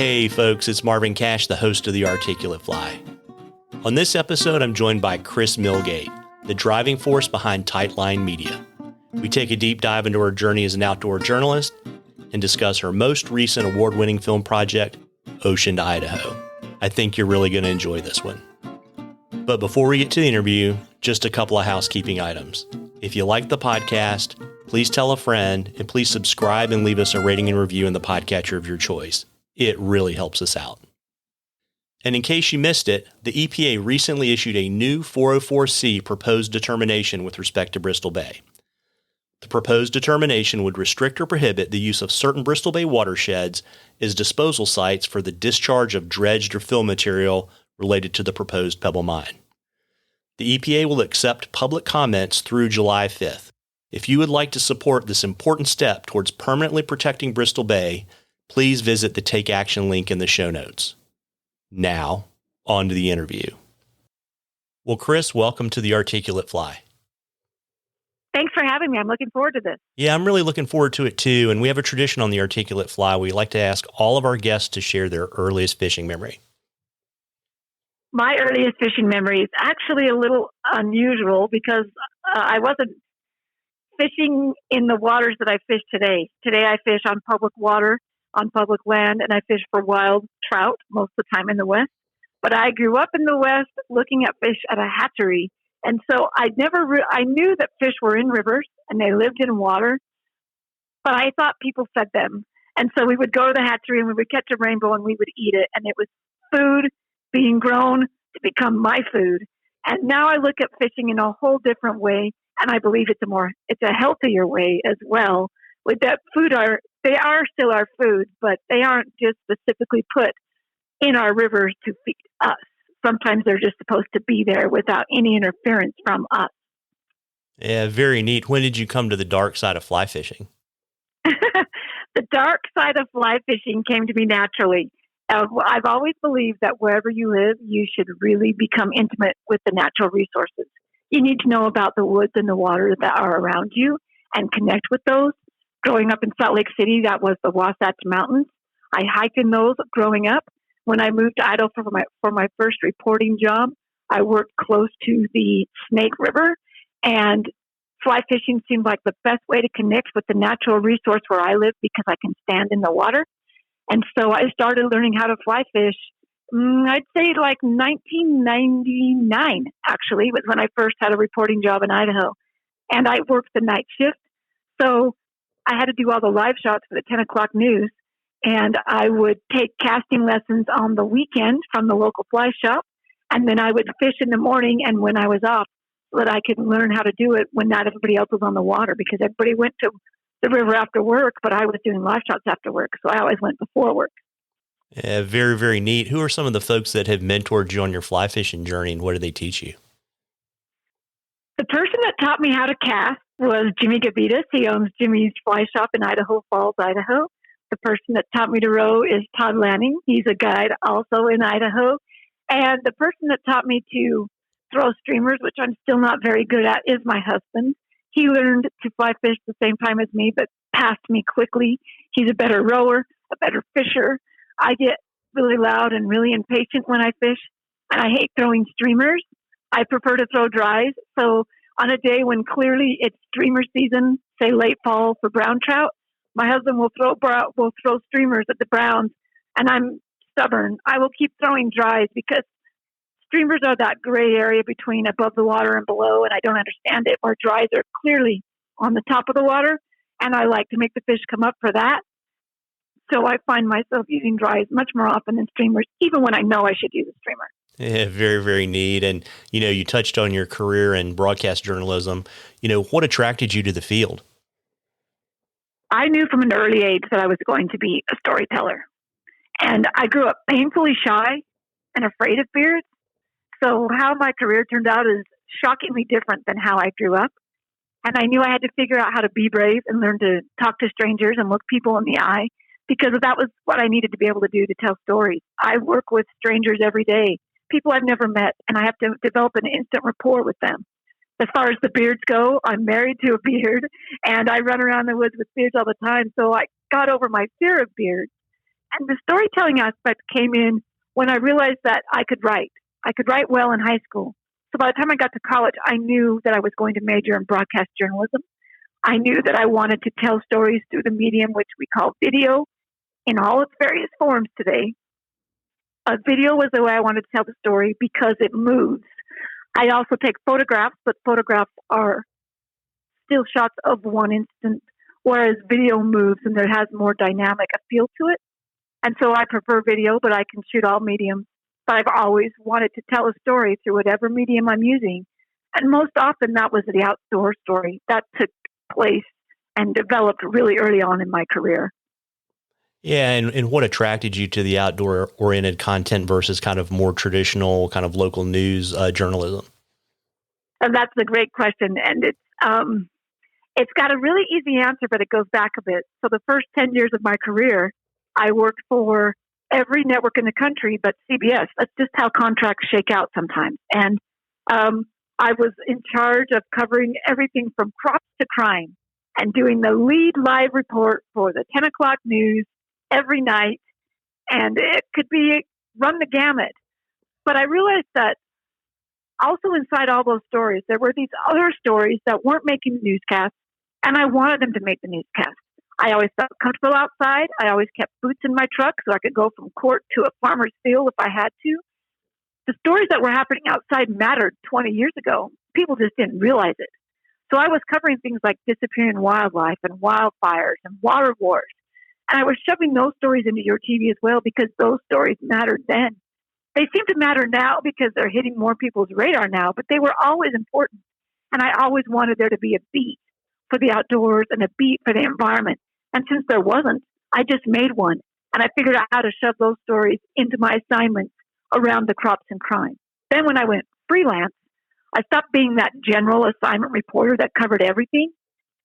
Hey folks, it's Marvin Cash, the host of The Articulate Fly. On this episode, I'm joined by Kris Millgate, the driving force behind Tightline Media. We take a deep dive into her journey as an outdoor journalist and discuss her most recent award-winning film project, Ocean to Idaho. I think you're really going to enjoy this one. But before we get to the interview, just a couple of housekeeping items. If you like the podcast, please tell a friend, and please subscribe and leave us a rating and review in the podcatcher of your choice. It really helps us out. And in case you missed it, the EPA recently issued a new 404C proposed determination with respect to Bristol Bay. The proposed determination would restrict or prohibit the use of certain Bristol Bay watersheds as disposal sites for the discharge of dredged or fill material related to the proposed pebble mine. The EPA will accept public comments through July 5th. If you would like to support this important step towards permanently protecting Bristol Bay, please visit the Take Action link in the show notes. Now, on to the interview. Well, Kris, welcome to The Articulate Fly. Thanks for having me. I'm looking forward to this. Yeah, I'm really looking forward to it too. And we have a tradition on The Articulate Fly. We like to ask all of our guests to share their earliest fishing memory. My earliest fishing memory is actually a little unusual because I wasn't fishing in the waters that I fish today. Today I fish on public water, on public land, and I fish for wild trout most of the time in the West. But I grew up in the West looking at fish at a hatchery. And so I knew that fish were in rivers and they lived in water, but I thought people fed them. And so we would go to the hatchery and we would catch a rainbow and we would eat it. And it was food being grown to become my food. And now I look at fishing in a whole different way. And I believe it's a healthier way as well. With that they are still our food, but they aren't just specifically put in our rivers to feed us. Sometimes they're just supposed to be there without any interference from us. Yeah, very neat. When did you come to the dark side of fly fishing? The dark side of fly fishing came to me naturally. I've always believed that wherever you live, you should really become intimate with the natural resources. You need to know about the woods and the water that are around you and connect with those. Growing up in Salt Lake City, that was the Wasatch Mountains. I hiked in those growing up. When I moved to Idaho for my first reporting job, I worked close to the Snake River, and fly fishing seemed like the best way to connect with the natural resource where I live because I can stand in the water. And so I started learning how to fly fish. I'd say like 1999, actually, was when I first had a reporting job in Idaho. And I worked the night shift. So I had to do all the live shots for the 10 o'clock news. And I would take casting lessons on the weekend from the local fly shop. And then I would fish in the morning and when I was off so that I could learn how to do it when not everybody else was on the water because everybody went to the river after work, but I was doing live shots after work. So I always went before work. Yeah, very, very neat. Who are some of the folks that have mentored you on your fly fishing journey and what do they teach you? The person that taught me how to cast was Jimmy Gavitas. He owns Jimmy's Fly Shop in Idaho Falls, Idaho. The person that taught me to row is Todd Lanning. He's a guide also in Idaho. And the person that taught me to throw streamers, which I'm still not very good at, is my husband. He learned to fly fish the same time as me, but passed me quickly. He's a better rower, a better fisher. I get really loud and really impatient when I fish, and I hate throwing streamers. I prefer to throw dries. So on a day when clearly it's streamer season, say late fall for brown trout, my husband will throw streamers at the browns, and I'm stubborn. I will keep throwing dries because streamers are that gray area between above the water and below, and I don't understand it, where dries are clearly on the top of the water, and I like to make the fish come up for that. So I find myself using dries much more often than streamers, even when I know I should use a streamer. Yeah, very, very neat. And, you touched on your career in broadcast journalism. What attracted you to the field? I knew from an early age that I was going to be a storyteller. And I grew up painfully shy and afraid of beards. So how my career turned out is shockingly different than how I grew up. And I knew I had to figure out how to be brave and learn to talk to strangers and look people in the eye because that was what I needed to be able to do to tell stories. I work with strangers every day, people I've never met, and I have to develop an instant rapport with them. As far as the beards go, I'm married to a beard, and I run around the woods with beards all the time. So I got over my fear of beards. And the storytelling aspect came in when I realized that I could write. I could write well in high school. So by the time I got to college, I knew that I was going to major in broadcast journalism. I knew that I wanted to tell stories through the medium which we call video in all its various forms today. A video was the way I wanted to tell the story because it moves. I also take photographs, but photographs are still shots of one instant, whereas video moves and there has more dynamic appeal to it. And so I prefer video, but I can shoot all mediums. But I've always wanted to tell a story through whatever medium I'm using. And most often that was the outdoor story that took place and developed really early on in my career. Yeah, and what attracted you to the outdoor-oriented content versus kind of more traditional kind of local news journalism? And that's a great question. And it's got a really easy answer, but it goes back a bit. So the first 10 years of my career, I worked for every network in the country but CBS. That's just how contracts shake out sometimes. And I was in charge of covering everything from crops to crime and doing the lead live report for the 10 o'clock news every night. And it could be run the gamut. But I realized that also inside all those stories, there were these other stories that weren't making the newscast, and I wanted them to make the newscast. I always felt comfortable outside. I always kept boots in my truck so I could go from court to a farmer's field if I had to. The stories that were happening outside mattered 20 years ago. People just didn't realize it. So I was covering things like disappearing wildlife and wildfires and water wars. And I was shoving those stories into your TV as well because those stories mattered then. They seem to matter now because they're hitting more people's radar now, but they were always important. And I always wanted there to be a beat for the outdoors and a beat for the environment. And since there wasn't, I just made one. And I figured out how to shove those stories into my assignments around the crops and crime. Then when I went freelance, I stopped being that general assignment reporter that covered everything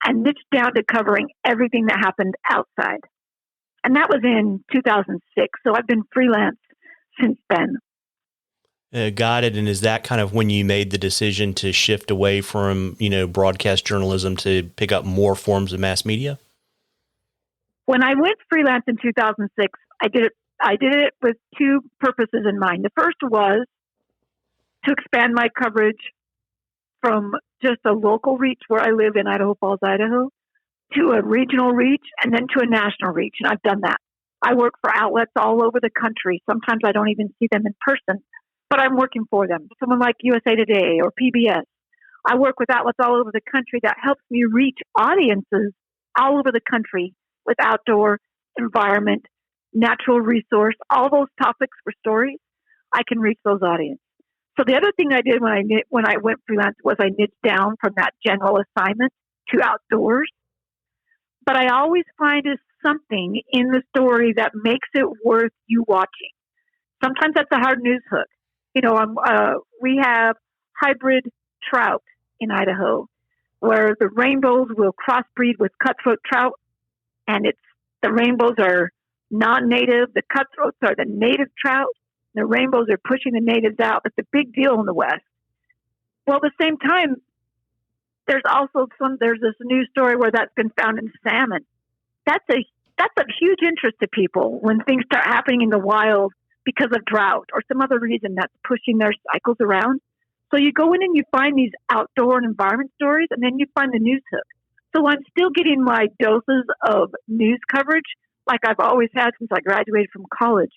and niched down to covering everything that happened outside. And that was in 2006. So I've been freelance since then. Got it. And is that kind of when you made the decision to shift away from, broadcast journalism to pick up more forms of mass media? When I went freelance in 2006, I did it with two purposes in mind. The first was to expand my coverage from just a local reach where I live in Idaho Falls, Idaho, to a regional reach and then to a national reach. And I've done that. I work for outlets all over the country. Sometimes I don't even see them in person, but I'm working for them. Someone like USA Today or PBS. I work with outlets all over the country that helps me reach audiences all over the country with outdoor environment, natural resource, all those topics for stories. I can reach those audiences. So the other thing I did when I went freelance was I niched down from that general assignment to outdoors. But I always find something in the story that makes it worth you watching. Sometimes that's a hard news hook. We have hybrid trout in Idaho where the rainbows will crossbreed with cutthroat trout, and the rainbows are non-native. The cutthroats are the native trout. The rainbows are pushing the natives out. It's a big deal in the West. Well, at the same time, there's this news story where that's been found in salmon. That's of huge interest to people when things start happening in the wild because of drought or some other reason that's pushing their cycles around. So you go in and you find these outdoor and environment stories, and then you find the news hook. So I'm still getting my doses of news coverage like I've always had since I graduated from college.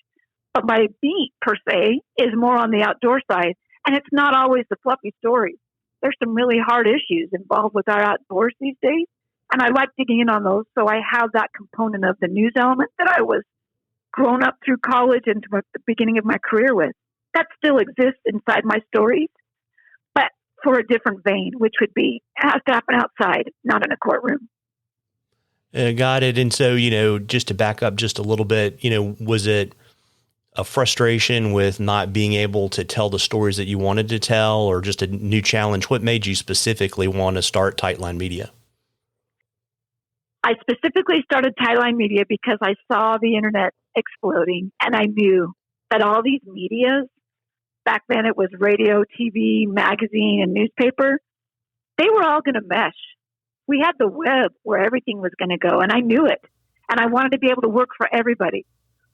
But my beat, per se, is more on the outdoor side, and it's not always the fluffy stories. There's some really hard issues involved with our outdoors these days, and I like digging in on those, so I have that component of the news element that I was grown up through college and to the beginning of my career with. That still exists inside my stories, but for a different vein, which would be, it has to happen outside, not in a courtroom. Got it. And so, just to back up just a little bit, was it a frustration with not being able to tell the stories that you wanted to tell, or just a new challenge? What made you specifically want to start Tightline Media? I specifically started Tightline Media because I saw the internet exploding, and I knew that all these medias, back then it was radio, TV, magazine, and newspaper, they were all going to mesh. We had the web where everything was going to go, and I knew it. And I wanted to be able to work for everybody.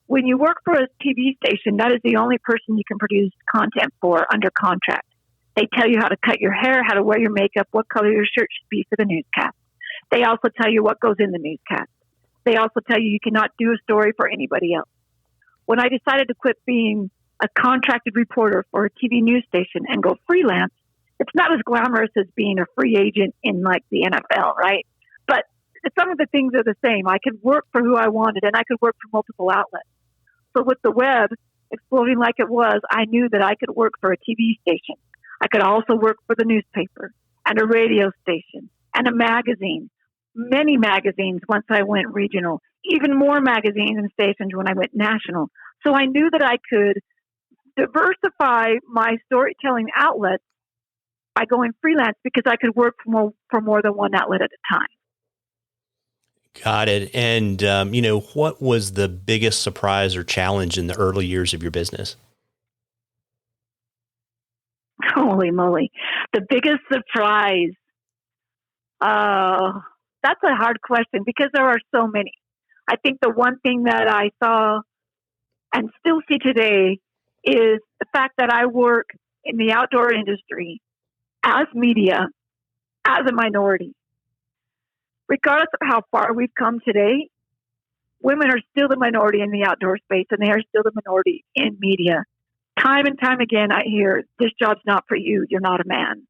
when you work for a TV station, that is the only person you can produce content for under contract. They tell you how to cut your hair, how to wear your makeup, what color your shirt should be for the newscast. They also tell you what goes in the newscast. They also tell you cannot do a story for anybody else. When I decided to quit being a contracted reporter for a TV news station and go freelance, it's not as glamorous as being a free agent in like the NFL, right? But some of the things are the same. I could work for who I wanted, and I could work for multiple outlets. So with the web exploding like it was, I knew that I could work for a TV station. I could also work for the newspaper and a radio station and a magazine, many magazines once I went regional, even more magazines and stations when I went national. So I knew that I could diversify my storytelling outlets by going freelance because I could work for more than one outlet at a time. Got it. And, what was the biggest surprise or challenge in the early years of your business? Holy moly. The biggest surprise. That's a hard question because there are so many. I think the one thing that I saw and still see today is the fact that I work in the outdoor industry as media, as a minority. Regardless of how far we've come today, women are still the minority in the outdoor space, and they are still the minority in media. Time and time again, I hear, this job's not for you. You're not a man.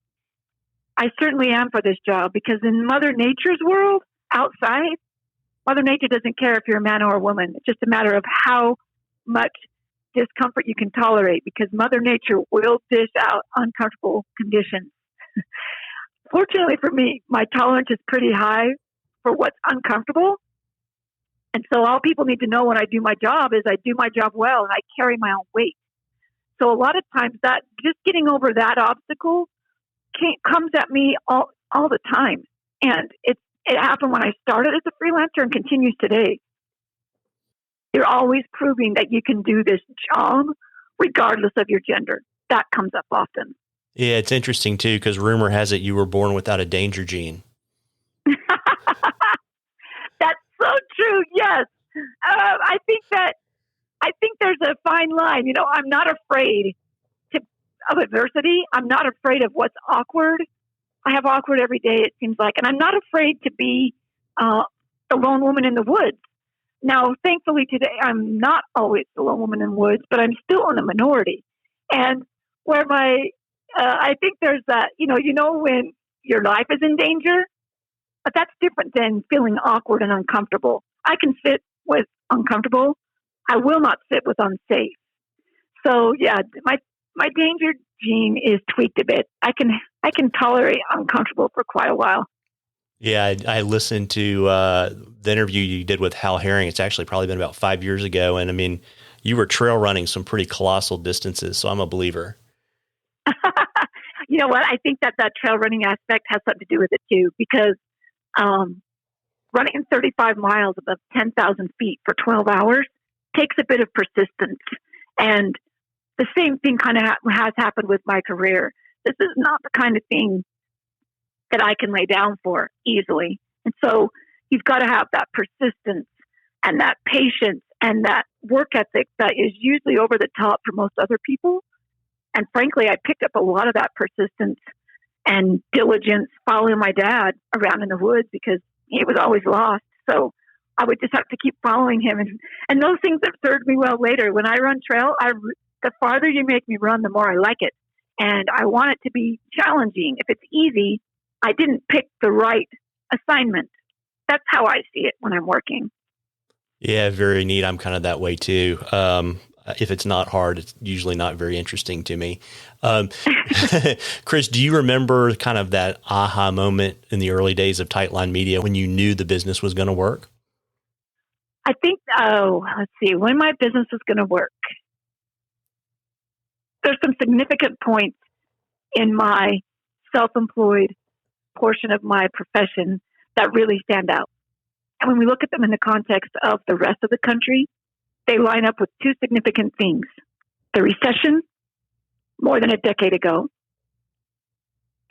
I certainly am for this job because in Mother Nature's world, outside, Mother Nature doesn't care if you're a man or a woman. It's just a matter of how much discomfort you can tolerate because Mother Nature will dish out uncomfortable conditions. Fortunately for me, my tolerance is pretty high for what's uncomfortable. And so all people need to know when I do my job is I do my job well and I carry my own weight. So a lot of times that just getting over that obstacle comes at me all the time. And it happened when I started as a freelancer and continues today. You're always proving that you can do this job regardless of your gender. That comes up often. Yeah, it's interesting too, because rumor has it you were born without a danger gene. That's so true. Yes. I think there's a fine line. I'm not afraid of adversity. I'm not afraid of what's awkward. I have awkward every day, it seems like. And I'm not afraid to be the lone woman in the woods. Now, thankfully today, I'm not always the lone woman in the woods, but I'm still in a minority. And where I think there's that, when your life is in danger, but that's different than feeling awkward and uncomfortable. I can sit with uncomfortable. I will not sit with unsafe. So yeah, my danger gene is tweaked a bit. I can tolerate uncomfortable for quite a while. Yeah, I listened to the interview you did with Hal Herring. It's actually probably been about 5 years ago. And I mean, you were trail running some pretty colossal distances. So I'm a believer. You know what? I think that trail running aspect has something to do with it too, because running 35 miles above 10,000 feet for 12 hours takes a bit of persistence. And the same thing kind of has happened with my career. This is not the kind of thing that I can lay down for easily. And so you've got to have that persistence and that patience and that work ethic that is usually over the top for most other people. And frankly, I picked up a lot of that persistence and diligence following my dad around in the woods because he was always lost. So I would just have to keep following him. And those things have served me well later. When I run trail, the farther you make me run, the more I like it. And I want it to be challenging. If it's easy, I didn't pick the right assignment. That's how I see it when I'm working. Yeah, very neat. I'm kind of that way too. If it's not hard, it's usually not very interesting to me. Kris, do you remember kind of that aha moment in the early days of Tightline Media when you knew the business was going to work? I think, let's see, when my business was going to work. There's some significant points in my self-employed portion of my profession that really stand out. And when we look at them in the context of the rest of the country, they line up with two significant things. The recession, more than a decade ago,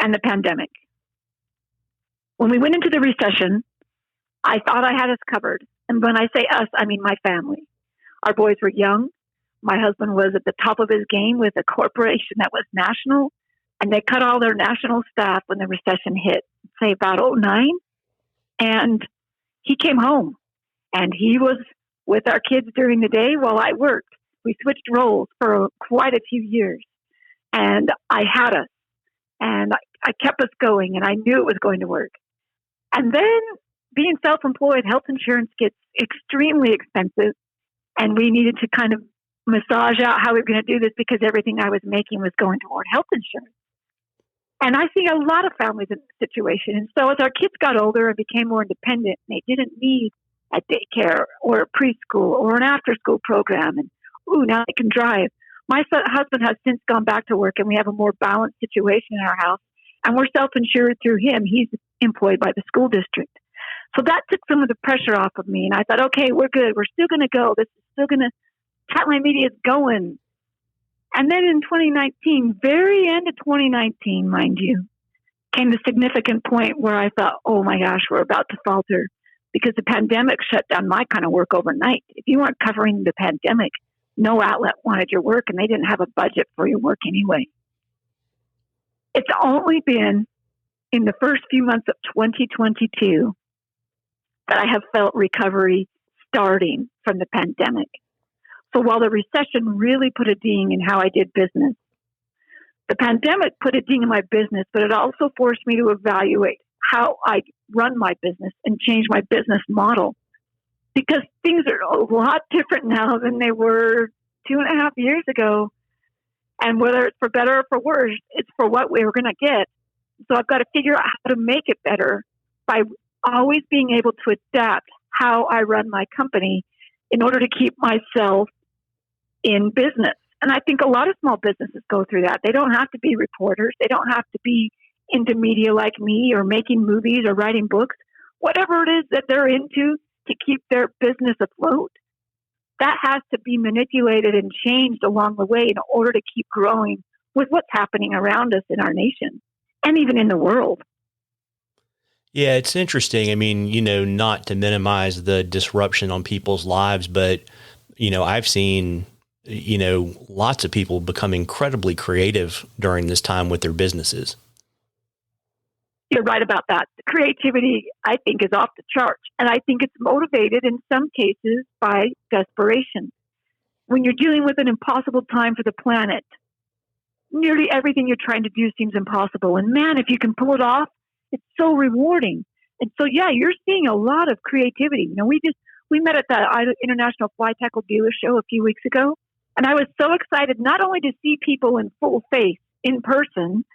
and the pandemic. When we went into the recession, I thought I had us covered. And when I say us, I mean my family. Our boys were young. My husband was at the top of his game with a corporation that was national, and they cut all their national staff when the recession hit, say about '09. And he came home, and he was with our kids during the day while I worked. We switched roles for quite a few years, and I had us, and I kept us going, and I knew it was going to work. And then being self-employed, health insurance gets extremely expensive, and we needed to kind of massage out how we were going to do this because everything I was making was going toward health insurance. And I see a lot of families in this situation. And so as our kids got older and became more independent, they didn't need a daycare or a preschool or an after-school program. And, now they can drive. My husband has since gone back to work, and we have a more balanced situation in our house. And we're self-insured through him. He's employed by the school district. So that took some of the pressure off of me. And I thought, okay, we're good. We're still going to go. This is still going to, Tightline Media is going. And then in 2019, very end of 2019, mind you, came the significant point where I thought, oh my gosh, we're about to falter because the pandemic shut down my kind of work overnight. If you weren't covering the pandemic, no outlet wanted your work, and they didn't have a budget for your work anyway. It's only been in the first few months of 2022 that I have felt recovery starting from the pandemic. So while the recession really put a ding in how I did business, the pandemic put a ding in my business, but it also forced me to evaluate how I run my business and change my business model, because things are a lot different now than they were 2.5 years ago. And whether it's for better or for worse, it's for what we were going to get. So I've got to figure out how to make it better by always being able to adapt how I run my company in order to keep myself in business. And I think a lot of small businesses go through that. They don't have to be reporters. They don't have to be into media like me or making movies or writing books. Whatever it is that they're into to keep their business afloat, that has to be manipulated and changed along the way in order to keep growing with what's happening around us in our nation and even in the world. Yeah, it's interesting. I mean, not to minimize the disruption on people's lives, but, I've seen, lots of people become incredibly creative during this time with their businesses. You're right about that. The creativity, I think, is off the charts. And I think it's motivated in some cases by desperation. When you're dealing with an impossible time for the planet, nearly everything you're trying to do seems impossible. And man, if you can pull it off, it's so rewarding. And so, yeah, you're seeing a lot of creativity. We met at the Idaho International Fly Tackle Dealer Show a few weeks ago. And I was so excited not only to see people in full face in person,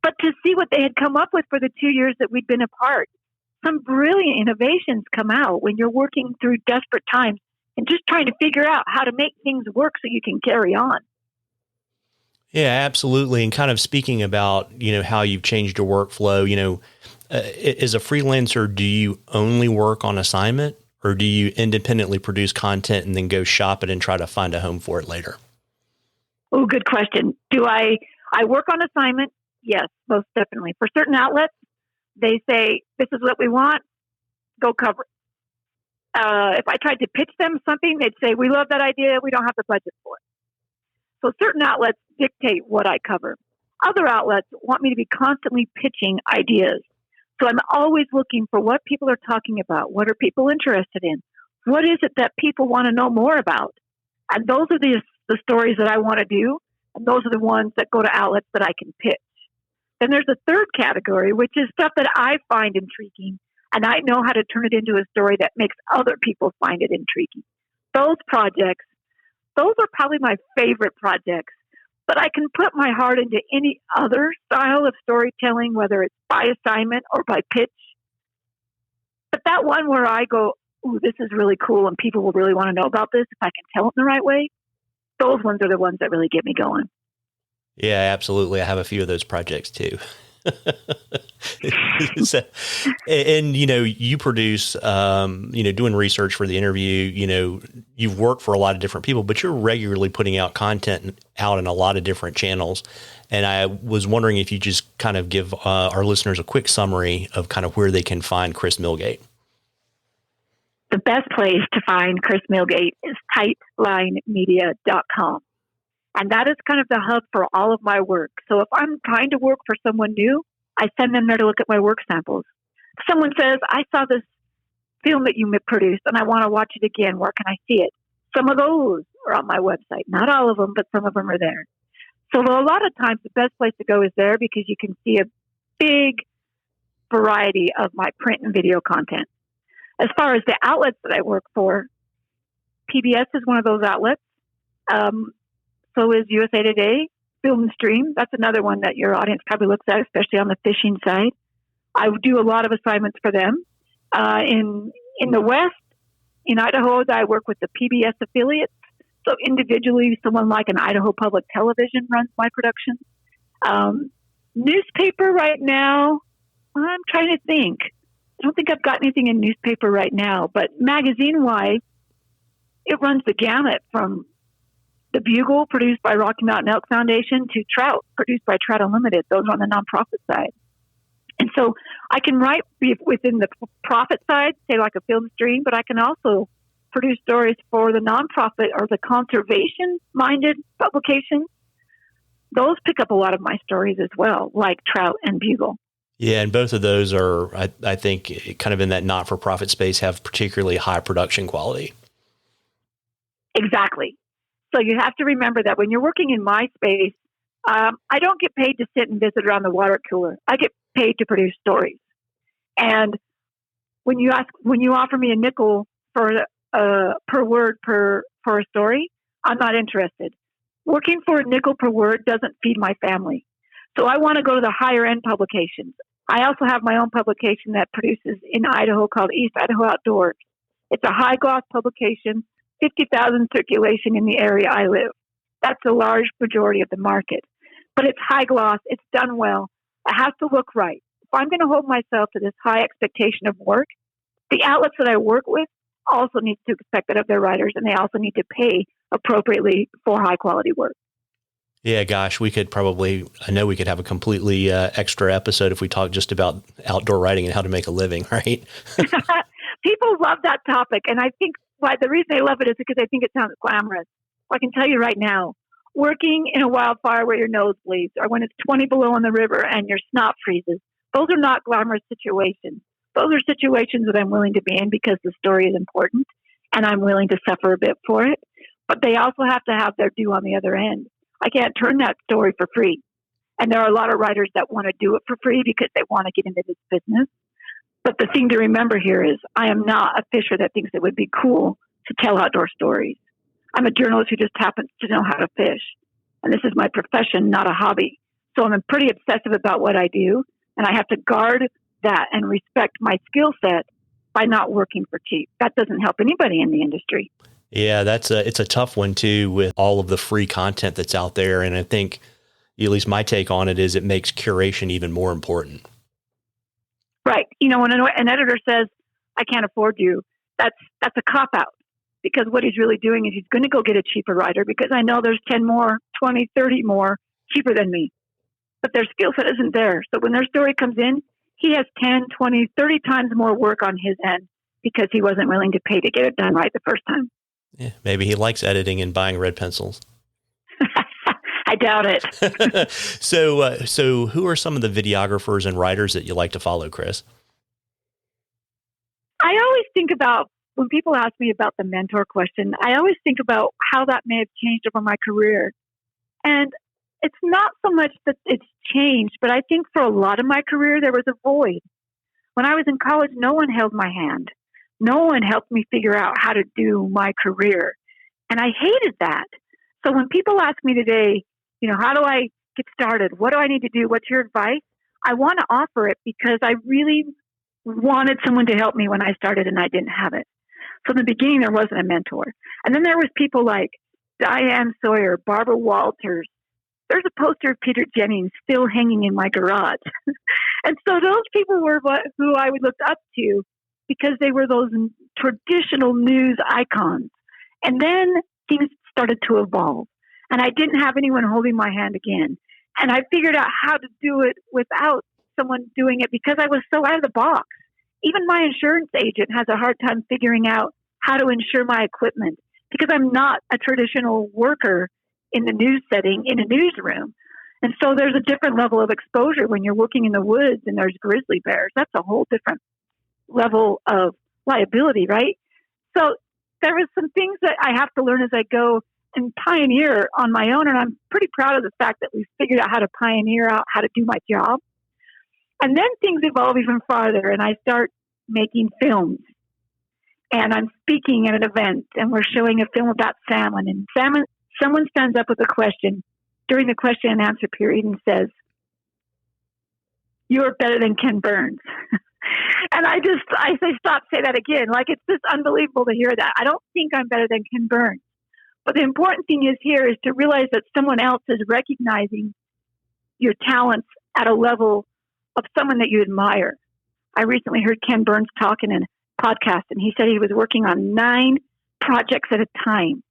but to see what they had come up with for the 2 years that we'd been apart. Some brilliant innovations come out when you're working through desperate times and just trying to figure out how to make things work so you can carry on. Yeah, absolutely. And kind of speaking about, how you've changed your workflow, as a freelancer, do you only work on assignment, or do you independently produce content and then go shop it and try to find a home for it later? Oh, good question. Do I work on assignment? Yes, most definitely. For certain outlets, they say, this is what we want, go cover it. If I tried to pitch them something, they'd say, we love that idea, we don't have the budget for it. So certain outlets dictate what I cover. Other outlets want me to be constantly pitching ideas. So I'm always looking for what people are talking about. What are people interested in? What is it that people want to know more about? And those are the stories that I want to do. And those are the ones that go to outlets that I can pitch. Then there's a third category, which is stuff that I find intriguing. And I know how to turn it into a story that makes other people find it intriguing. Those projects, those are probably my favorite projects. But I can put my heart into any other style of storytelling, whether it's by assignment or by pitch. But that one where I go, ooh, this is really cool and people will really want to know about this if I can tell it in the right way, those ones are the ones that really get me going. Yeah, absolutely. I have a few of those projects too. So, and you produce, doing research for the interview, you've worked for a lot of different people, but you're regularly putting out content out in a lot of different channels. And I was wondering if you just kind of give our listeners a quick summary of kind of where they can find Kris Millgate. the best place to find Kris Millgate is tightlinemedia.com. And that is kind of the hub for all of my work. So if I'm trying to work for someone new, I send them there to look at my work samples. If someone says, I saw this film that you produced and I want to watch it again, where can I see it? Some of those are on my website. Not all of them, but some of them are there. So a lot of times the best place to go is there because you can see a big variety of my print and video content. As far as the outlets that I work for, PBS is one of those outlets. So is USA Today, Film and Stream. That's another one that your audience probably looks at, especially on the fishing side. I do a lot of assignments for them. In the West, in Idaho, I work with the PBS affiliates. So individually, someone like an Idaho Public Television runs my production. Newspaper right now, I'm trying to think. I don't think I've got anything in newspaper right now, but magazine-wise, it runs the gamut from The Bugle, produced by Rocky Mountain Elk Foundation, to Trout, produced by Trout Unlimited. Those are on the nonprofit side. And so I can write within the profit side, say like a Film Stream, but I can also produce stories for the nonprofit or the conservation-minded publications. Those pick up a lot of my stories as well, like Trout and Bugle. Yeah, and both of those are, I think, kind of in that not-for-profit space, have particularly high production quality. Exactly. So you have to remember that when you're working in my space, I don't get paid to sit and visit around the water cooler. I get paid to produce stories. And when you offer me a nickel for per word for a story, I'm not interested. Working for a nickel per word doesn't feed my family. So I want to go to the higher end publications. I also have my own publication that produces in Idaho called East Idaho Outdoors. It's a high gloss publication, 50,000 circulation in the area I live. That's a large majority of the market. But it's high gloss. It's done well. It has to look right. If I'm going to hold myself to this high expectation of work, the outlets that I work with also need to expect that of their writers, and they also need to pay appropriately for high quality work. Yeah, gosh, I know we could have a completely extra episode if we talk just about outdoor writing and how to make a living, right? People love that topic. And I think the reason they love it is because they think it sounds glamorous. I can tell you right now, working in a wildfire where your nose bleeds or when it's 20 below on the river and your snot freezes, those are not glamorous situations. Those are situations that I'm willing to be in because the story is important and I'm willing to suffer a bit for it. But they also have to have their due on the other end. I can't turn that story for free. And there are a lot of writers that want to do it for free because they want to get into this business. But the thing to remember here is I am not a fisher that thinks it would be cool to tell outdoor stories. I'm a journalist who just happens to know how to fish. And this is my profession, not a hobby. So I'm pretty obsessive about what I do. And I have to guard that and respect my skill set by not working for cheap. That doesn't help anybody in the industry. Yeah, it's a tough one too with all of the free content that's out there. And I think, at least my take on it is it makes curation even more important. Right. When an editor says, I can't afford you, that's a cop-out. Because what he's really doing is he's going to go get a cheaper writer because I know there's 10 more, 20, 30 more cheaper than me. But their skill set isn't there. So when their story comes in, he has 10, 20, 30 times more work on his end because he wasn't willing to pay to get it done right the first time. Yeah, maybe he likes editing and buying red pencils. I doubt it. So who are some of the videographers and writers that you like to follow, Kris? I always think about, when people ask me about the mentor question, I always think about how that may have changed over my career. And it's not so much that it's changed, but I think for a lot of my career, there was a void. When I was in college, no one held my hand. No one helped me figure out how to do my career. And I hated that. So when people ask me today, how do I get started? What do I need to do? What's your advice? I want to offer it because I really wanted someone to help me when I started and I didn't have it. So in the beginning, there wasn't a mentor. And then there was people like Diane Sawyer, Barbara Walters. There's a poster of Peter Jennings still hanging in my garage. And so those people were who I would look up to because they were those traditional news icons. And then things started to evolve. And I didn't have anyone holding my hand again. And I figured out how to do it without someone doing it because I was so out of the box. Even my insurance agent has a hard time figuring out how to insure my equipment because I'm not a traditional worker in the news setting in a newsroom. And so there's a different level of exposure when you're working in the woods and there's grizzly bears. That's a whole different level of liability, right? So there was some things that I have to learn as I go and pioneer on my own. And I'm pretty proud of the fact that we've figured out how to pioneer out how to do my job. And then things evolve even farther, and I start making films. And I'm speaking at an event, and we're showing a film about salmon. And someone stands up with a question during the question and answer period and says, "You're better than Ken Burns." And I say, stop, say that again. Like, it's just unbelievable to hear that. I don't think I'm better than Ken Burns. But the important thing is here is to realize that someone else is recognizing your talents at a level of someone that you admire. I recently heard Ken Burns talk in a podcast, and he said he was working on 9 projects at a time.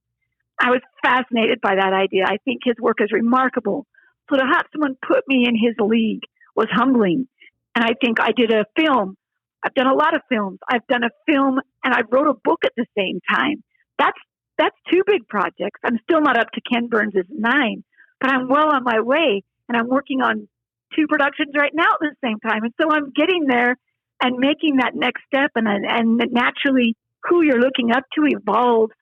I was fascinated by that idea. I think his work is remarkable. So to have someone put me in his league was humbling. And I think I did a film. I've done a lot of films. I've done a film and I wrote a book at the same time. That's 2 big projects. I'm still not up to Ken Burns' 9, but I'm well on my way, and I'm working on 2 productions right now at the same time. And so I'm getting there and making that next step, and naturally who you're looking up to evolves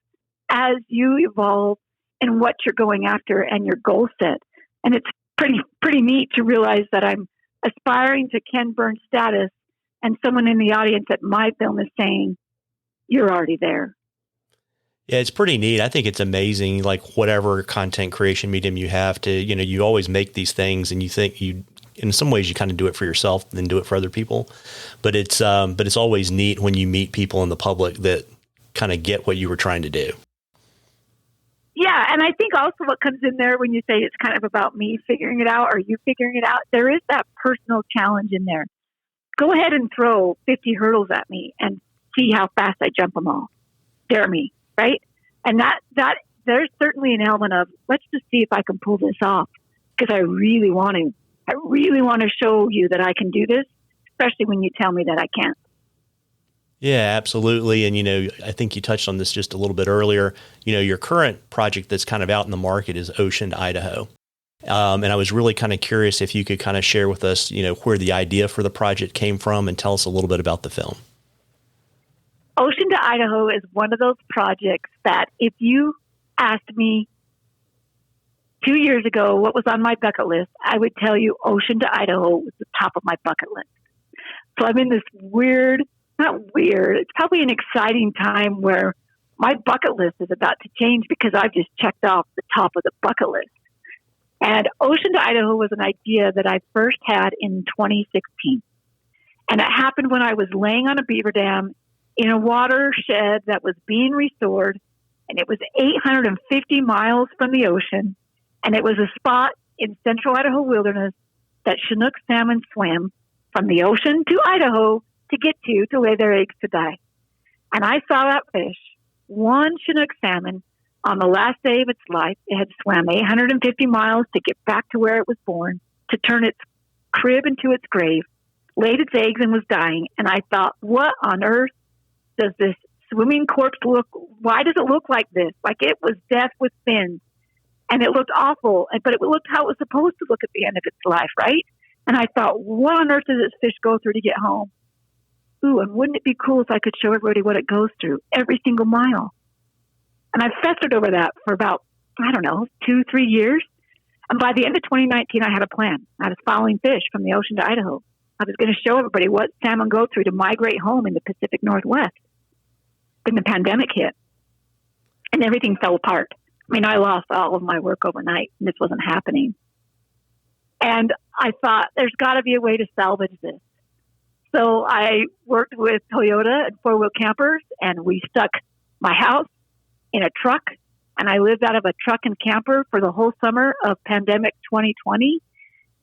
as you evolve and what you're going after and your goal set. And it's pretty neat to realize that I'm aspiring to Ken Burns status, and someone in the audience at my film is saying, "You're already there." Yeah, it's pretty neat. I think it's amazing, like whatever content creation medium you have to, you always make these things and you think in some ways you kind of do it for yourself and then do it for other people. But it's always neat when you meet people in the public that kind of get what you were trying to do. Yeah. And I think also what comes in there when you say it's kind of about me figuring it out or you figuring it out, there is that personal challenge in there. Go ahead and throw 50 hurdles at me and see how fast I jump them all. Dare me. Right. And that there's certainly an element of, let's just see if I can pull this off, because I really want to show you that I can do this, especially when you tell me that I can't. Yeah, absolutely. And, I think you touched on this just a little bit earlier. Your current project that's kind of out in the market is Ocean to Idaho. And I was really kind of curious if you could kind of share with us, where the idea for the project came from and tell us a little bit about the film. Ocean to Idaho is one of those projects that if you asked me 2 years ago what was on my bucket list, I would tell you Ocean to Idaho was the top of my bucket list. So I'm in this it's probably an exciting time where my bucket list is about to change because I've just checked off the top of the bucket list. And Ocean to Idaho was an idea that I first had in 2016. And it happened when I was laying on a beaver dam in a watershed that was being restored, and it was 850 miles from the ocean, and it was a spot in central Idaho wilderness that Chinook salmon swim from the ocean to Idaho to get to lay their eggs to die. And I saw that fish, one Chinook salmon, on the last day of its life. It had swam 850 miles to get back to where it was born, to turn its crib into its grave, laid its eggs and was dying. And I thought, what on earth does this swimming corpse look? Why does it look like this? Like it was death with fins. And it looked awful, but it looked how it was supposed to look at the end of its life, right? And I thought, what on earth does this fish go through to get home? Ooh, and wouldn't it be cool if I could show everybody what it goes through every single mile? And I festered over that for about, 2-3 years. And by the end of 2019, I had a plan. I was following fish from the ocean to Idaho. I was going to show everybody what salmon go through to migrate home in the Pacific Northwest. Then the pandemic hit, and everything fell apart. I lost all of my work overnight, and this wasn't happening. And I thought, there's got to be a way to salvage this. So I worked with Toyota and 4-wheel campers, and we stuck my house in a truck, and I lived out of a truck and camper for the whole summer of pandemic 2020.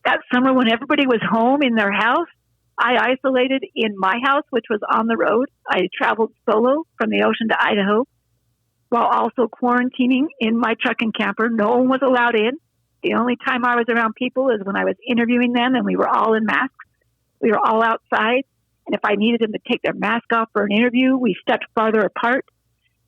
That summer when everybody was home in their house, I isolated in my house, which was on the road. I traveled solo from the ocean to Idaho while also quarantining in my truck and camper. No one was allowed in. The only time I was around people is when I was interviewing them, and we were all in masks. We were all outside. And if I needed them to take their mask off for an interview, we stepped farther apart.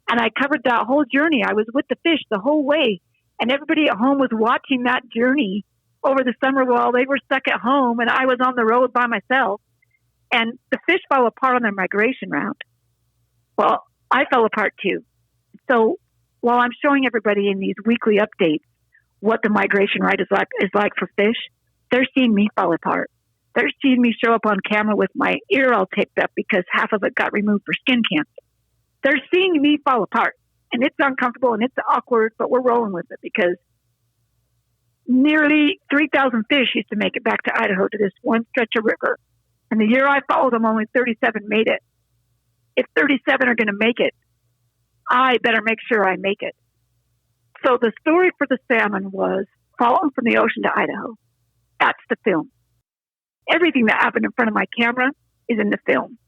And I covered that whole journey. I was with the fish the whole way. And everybody at home was watching that journey over the summer while they were stuck at home. And I was on the road by myself. And the fish fell apart on their migration route. Well, I fell apart too. So while I'm showing everybody in these weekly updates what the migration route is like for fish, they're seeing me fall apart. They're seeing me show up on camera with my ear all taped up because half of it got removed for skin cancer. They're seeing me fall apart, and it's uncomfortable and it's awkward, but we're rolling with it because nearly 3,000 fish used to make it back to Idaho to this one stretch of river. And the year I followed them, only 37 made it. If 37 are going to make it, I better make sure I make it. So the story for the salmon was falling from the ocean to Idaho. That's the film. Everything that happened in front of my camera is in the film.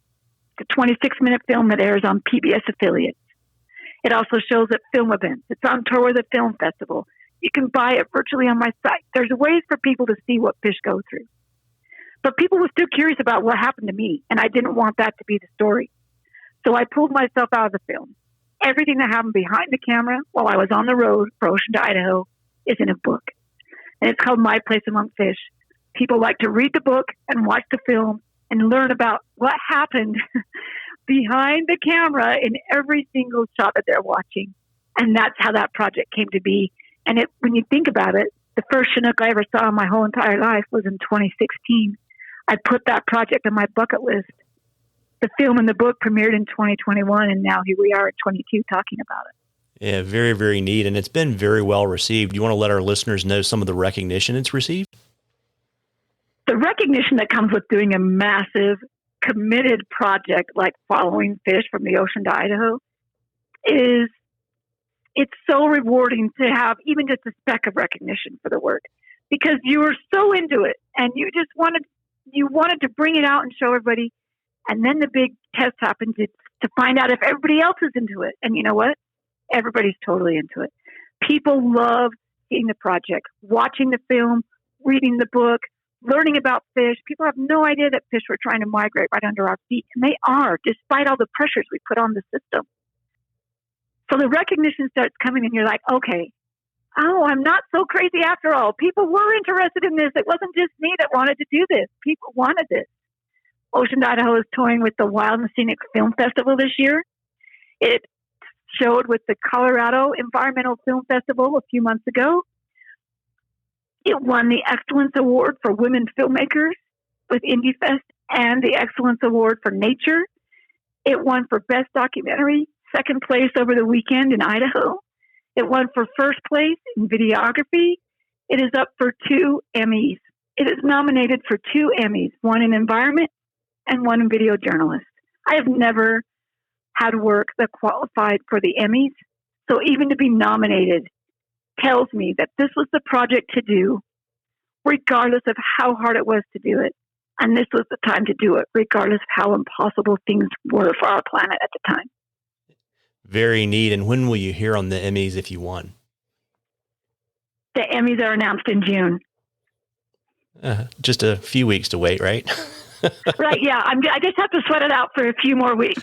It's a 26-minute film that airs on PBS affiliates. It also shows at film events. It's on tour with a film festival. You can buy it virtually on my site. There's ways for people to see what fish go through. But people were still curious about what happened to me, and I didn't want that to be the story. So I pulled myself out of the film. Everything that happened behind the camera while I was on the road for Ocean to Idaho is in a book. And it's called My Place Among Fish. People like to read the book and watch the film and learn about what happened behind the camera in every single shot that they're watching. And that's how that project came to be. And when you think about it, the first Chinook I ever saw in my whole entire life was in 2016. I put that project on my bucket list. The film and the book premiered in 2021, and now here we are at 22 talking about it. Yeah, very, very neat. And it's been very well received. You want to let our listeners know some of the recognition it's received? The recognition that comes with doing a massive, committed project like following fish from the ocean to Idaho it's so rewarding to have even just a speck of recognition for the work, because you were so into it and you just wanted to bring it out and show everybody. And then the big test happened to find out if everybody else is into it. And you know what? Everybody's totally into it. People love seeing the project, watching the film, reading the book, learning about fish. People have no idea that fish were trying to migrate right under our feet. And they are, despite all the pressures we put on the system. So the recognition starts coming and you're like, okay, I'm not so crazy after all. People were interested in this. It wasn't just me that wanted to do this. People wanted this. Ocean to Idaho is touring with the Wild and Scenic Film Festival this year. It showed with the Colorado Environmental Film Festival a few months ago. It won the Excellence Award for Women Filmmakers with IndieFest and the Excellence Award for Nature. It won for Best Documentary, second place over the weekend in Idaho. It won for first place in videography. It is up for 2 Emmys. It is nominated for 2 Emmys, one in environment and one in video journalist. I have never had work that qualified for the Emmys. So even to be nominated tells me that this was the project to do, regardless of how hard it was to do it. And this was the time to do it, regardless of how impossible things were for our planet at the time. Very neat. And when will you hear on the Emmys if you won? The Emmys are announced in June. Just a few weeks to wait, right? Right, yeah. I just have to sweat it out for a few more weeks.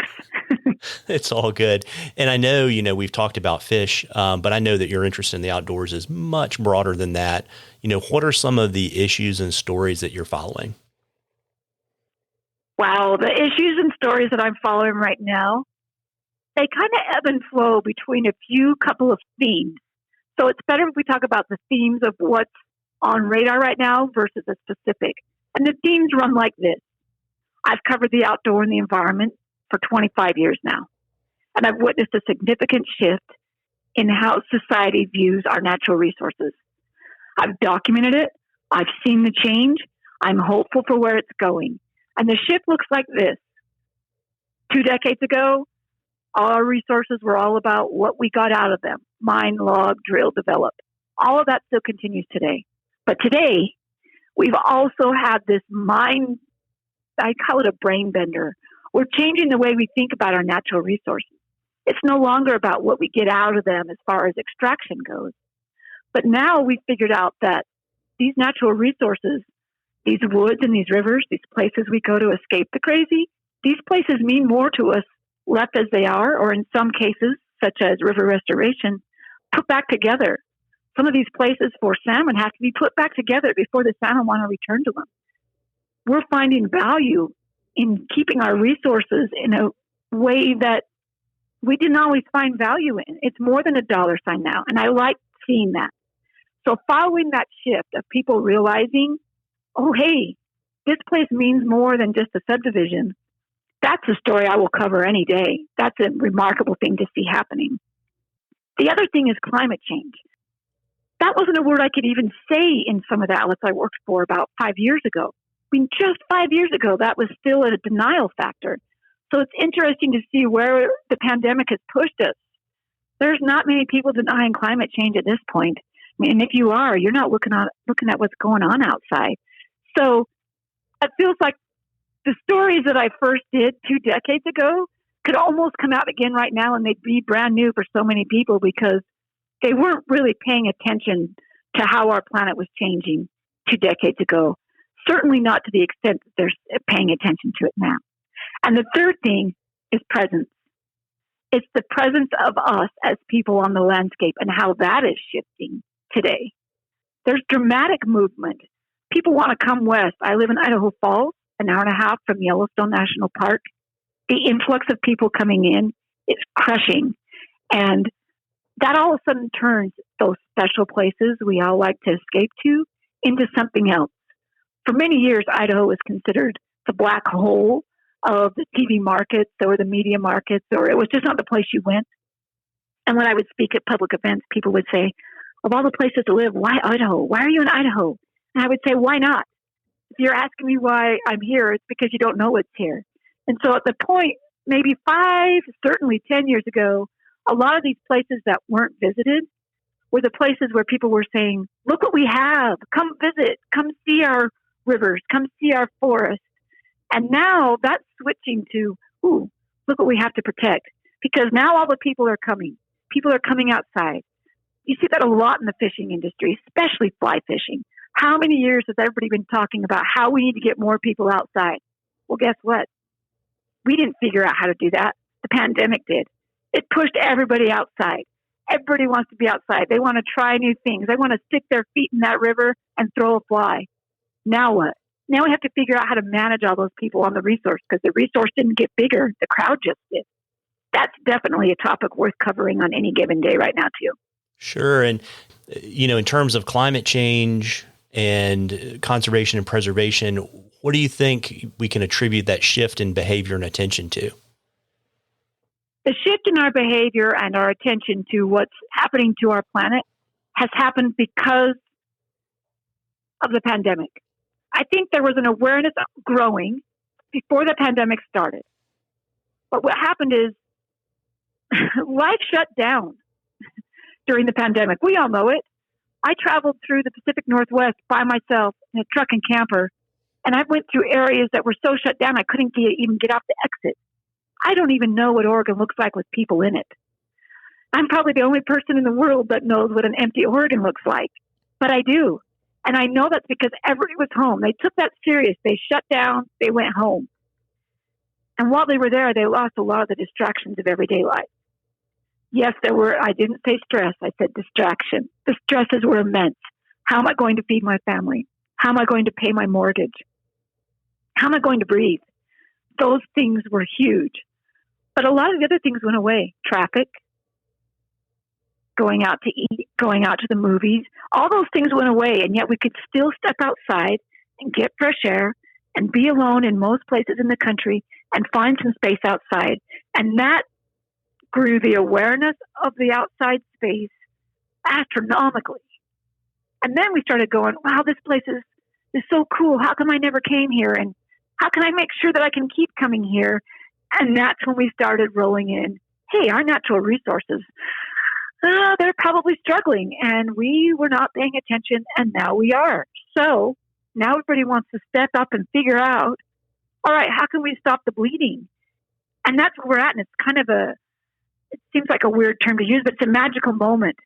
It's all good. And I know, we've talked about fish, but I know that your interest in the outdoors is much broader than that. What are some of the issues and stories that you're following? Wow, the issues and stories that I'm following right now, they kind of ebb and flow between a couple of themes. So it's better if we talk about the themes of what's on radar right now versus a specific. And the themes run like this. I've covered the outdoor and the environment for 25 years now. And I've witnessed a significant shift in how society views our natural resources. I've documented it. I've seen the change. I'm hopeful for where it's going. And the shift looks like this. 2 decades ago, our resources were all about what we got out of them. Mine, log, drill, develop. All of that still continues today. But today, we've also had this mind, I call it a brain bender. We're changing the way we think about our natural resources. It's no longer about what we get out of them as far as extraction goes. But now we've figured out that these natural resources These woods and these rivers, these places we go to escape the crazy, these places mean more to us left as they are, or in some cases, such as river restoration, put back together. Some of these places for salmon have to be put back together before the salmon want to return to them. We're finding value in keeping our resources in a way that we didn't always find value in. It's more than a dollar sign now, and I like seeing that. So following that shift of people realizing, oh, hey, this place means more than just a subdivision, that's a story I will cover any day. That's a remarkable thing to see happening. The other thing is climate change. That wasn't a word I could even say in some of the outlets I worked for about 5 years ago. I mean, just 5 years ago, that was still a denial factor. So it's interesting to see where the pandemic has pushed us. There's not many people denying climate change at this point. I mean, and if you are, you're not looking at what's going on outside. So it feels like the stories that I first did 2 decades ago could almost come out again right now, and they'd be brand new for so many people because they weren't really paying attention to how our planet was changing 2 decades ago. Certainly not to the extent that they're paying attention to it now. And the third thing is presence. It's the presence of us as people on the landscape and how that is shifting today. There's dramatic movement. People want to come west. I live in Idaho Falls, an hour and a half from Yellowstone National Park. The influx of people coming in is crushing. And that all of a sudden turns those special places we all like to escape to into something else. For many years, Idaho was considered the black hole of the TV markets or the media markets, or it was just not the place you went. And when I would speak at public events, people would say, of all the places to live, why Idaho? Why are you in Idaho? And I would say, why not? If you're asking me why I'm here, it's because you don't know what's here. And so at the point, maybe 5, certainly 10 years ago, a lot of these places that weren't visited were the places where people were saying, look what we have. Come visit. Come see our rivers. Come see our forests. And now that's switching to, ooh, look what we have to protect. Because now all the people are coming. People are coming outside. You see that a lot in the fishing industry, especially fly fishing. How many years has everybody been talking about how we need to get more people outside? Well, guess what? We didn't figure out how to do that. The pandemic did. It pushed everybody outside. Everybody wants to be outside. They want to try new things. They want to stick their feet in that river and throw a fly. Now what? Now we have to figure out how to manage all those people on the resource because the resource didn't get bigger. The crowd just did. That's definitely a topic worth covering on any given day right now, too. Sure. And, in terms of climate change and conservation and preservation, what do you think we can attribute that shift in behavior and attention to? The shift in our behavior and our attention to what's happening to our planet has happened because of the pandemic. I think there was an awareness growing before the pandemic started. But what happened is life shut down during the pandemic. We all know it. I traveled through the Pacific Northwest by myself in a truck and camper, and I went through areas that were so shut down I couldn't even get off the exit. I don't even know what Oregon looks like with people in it. I'm probably the only person in the world that knows what an empty Oregon looks like, but I do. And I know that's because everybody was home. They took that serious. They shut down. They went home. And while they were there, they lost a lot of the distractions of everyday life. Yes, there were, I didn't say stress. I said distraction. The stresses were immense. How am I going to feed my family? How am I going to pay my mortgage? How am I going to breathe? Those things were huge. But a lot of the other things went away. Traffic, going out to eat, going out to the movies, all those things went away. And yet we could still step outside and get fresh air and be alone in most places in the country and find some space outside. And that grew the awareness of the outside space astronomically. And then we started going, wow, this place is so cool. How come I never came here? And how can I make sure that I can keep coming here? And that's when we started rolling in, hey, our natural resources, they're probably struggling. And we were not paying attention, and now we are. So now everybody wants to step up and figure out, all right, how can we stop the bleeding? And that's where we're at. And it's kind of it seems like a weird term to use, but it's a magical moment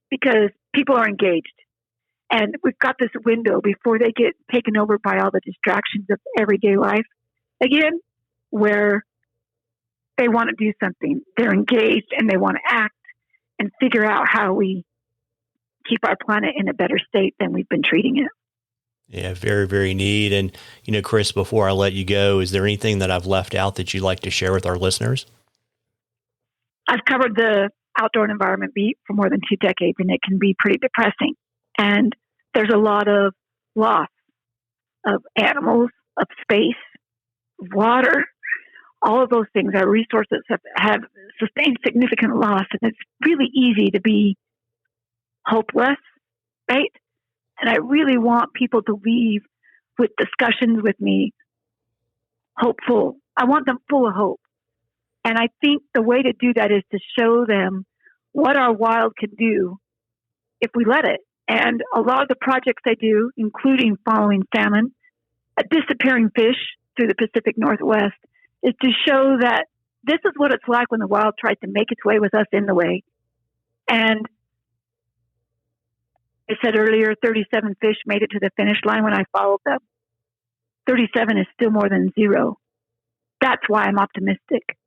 because people are engaged. And we've got this window before they get taken over by all the distractions of everyday life, again, where they want to do something. They're engaged and they want to act and figure out how we keep our planet in a better state than we've been treating it. Yeah, very, very neat. And, Kris, before I let you go, is there anything that I've left out that you'd like to share with our listeners? I've covered the outdoor and environment beat for more than 2 decades, and it can be pretty depressing. And there's a lot of loss of animals, of space, of water. All of those things, our resources have sustained significant loss, and it's really easy to be hopeless, right? And I really want people to leave with discussions with me hopeful. I want them full of hope. And I think the way to do that is to show them what our wild can do if we let it. And a lot of the projects I do, including following salmon, disappearing fish through the Pacific Northwest, is to show that this is what it's like when the wild tries to make its way with us in the way. And I said earlier, 37 fish made it to the finish line when I followed them. 37 is still more than 0. That's why I'm optimistic.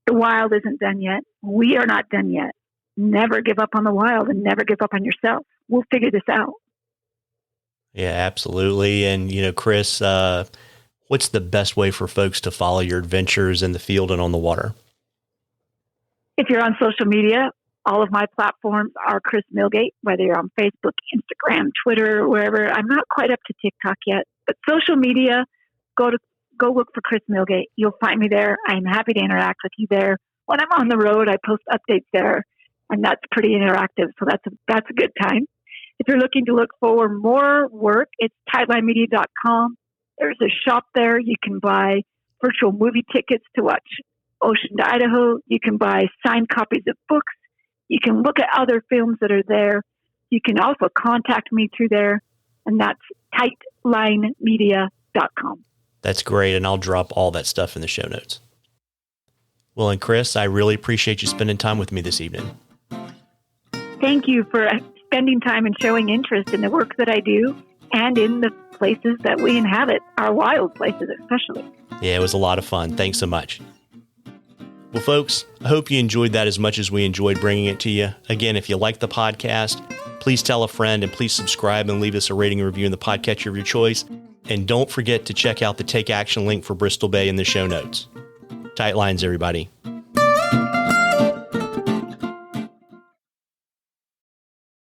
The wild isn't done yet. We are not done yet. Never give up on the wild and never give up on yourself. We'll figure this out. Yeah, absolutely. And, Kris, what's the best way for folks to follow your adventures in the field and on the water? If you're on social media, all of my platforms are Kris Millgate, whether you're on Facebook, Instagram, Twitter, wherever. I'm not quite up to TikTok yet, but social media, go look for Kris Millgate. You'll find me there. I'm happy to interact with you there. When I'm on the road, I post updates there, and that's pretty interactive. So that's a good time. If you're looking to look for more work, it's tightlinemedia.com. There's a shop there. You can buy virtual movie tickets to watch Ocean to Idaho. You can buy signed copies of books. You can look at other films that are there. You can also contact me through there, and that's tightlinemedia.com. That's great, and I'll drop all that stuff in the show notes. Well, and Kris, I really appreciate you spending time with me this evening. Thank you for spending time and showing interest in the work that I do and in the places that we inhabit, our wild places especially. Yeah, it was a lot of fun. Thanks so much. Well, folks, I hope you enjoyed that as much as we enjoyed bringing it to you. Again, if you like the podcast, please tell a friend and please subscribe and leave us a rating and review in the podcatcher of your choice. And don't forget to check out the Take Action link for Bristol Bay in the show notes. Tight lines, everybody.